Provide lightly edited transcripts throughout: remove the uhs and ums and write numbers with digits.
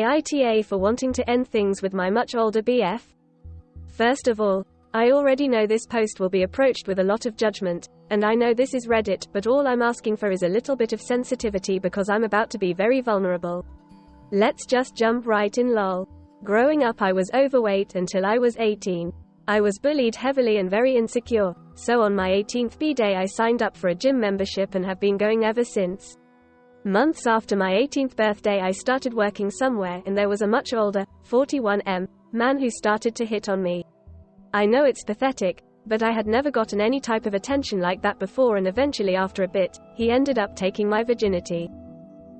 AITA for wanting to end things with my much older BF? First of all, I already know this post will be approached with a lot of judgment, and I know this is Reddit, but all I'm asking for is a little bit of sensitivity because I'm about to be very vulnerable. Let's just jump right in lol. Growing up I was overweight until I was 18. I was bullied heavily and very insecure, so on my 18th birthday I signed up for a gym membership and have been going ever since. Months after my 18th birthday I started working somewhere and there was a much older, 41M, man who started to hit on me. I know it's pathetic, but I had never gotten any type of attention like that before, and eventually after a bit, he ended up taking my virginity.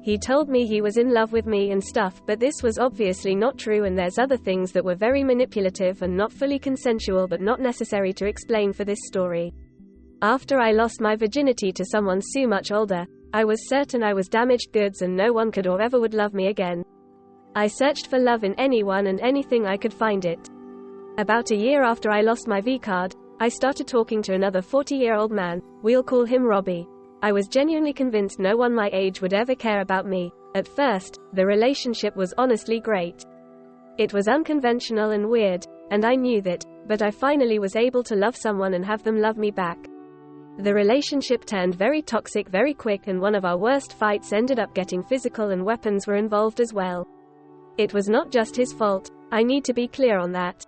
He told me he was in love with me and stuff, but this was obviously not true, and there's other things that were very manipulative and not fully consensual but not necessary to explain for this story. After I lost my virginity to someone so much older, I was certain I was damaged goods and no one could or ever would love me again. I searched for love in anyone and anything I could find it. About a year after I lost my V-card, I started talking to another 40-year-old man, we'll call him Robbie. I was genuinely convinced no one my age would ever care about me. At first, the relationship was honestly great. It was unconventional and weird, and I knew that, but I finally was able to love someone and have them love me back. The relationship turned very toxic very quick, and one of our worst fights ended up getting physical and weapons were involved as well. It was not just his fault, I need to be clear on that.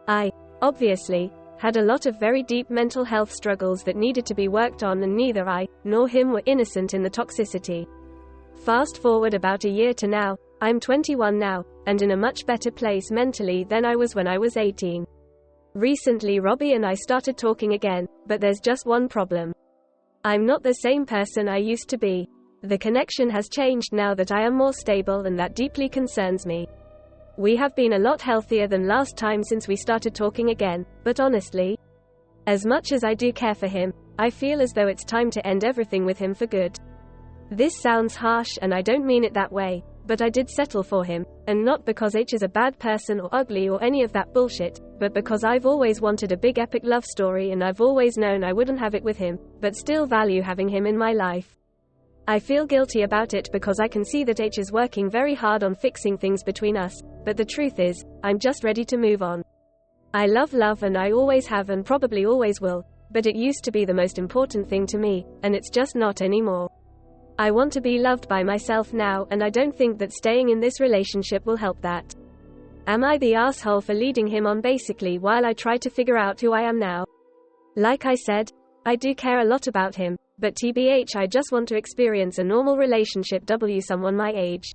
I, obviously, had a lot of very deep mental health struggles that needed to be worked on, and neither I, nor him were innocent in the toxicity. Fast forward about a year to now, I'm 21 now, and in a much better place mentally than I was when I was 18. Recently Robbie and I started talking again, but there's just one problem. I'm not the same person I used to be. The connection has changed now that I am more stable, and that deeply concerns me. We have been a lot healthier than last time since we started talking again, but honestly, as much as I do care for him, I feel as though it's time to end everything with him for good. This sounds harsh and I don't mean it that way, but I did settle for him, and not because H is a bad person or ugly or any of that bullshit, but because I've always wanted a big epic love story, and I've always known I wouldn't have it with him, but still value having him in my life. I feel guilty about it because I can see that H is working very hard on fixing things between us, but the truth is, I'm just ready to move on. I love love and I always have and probably always will, but it used to be the most important thing to me, and it's just not anymore. I want to be loved by myself now, and I don't think that staying in this relationship will help that. Am I the asshole for leading him on basically while I try to figure out who I am now? Like I said, I do care a lot about him, but TBH I just want to experience a normal relationship someone my age.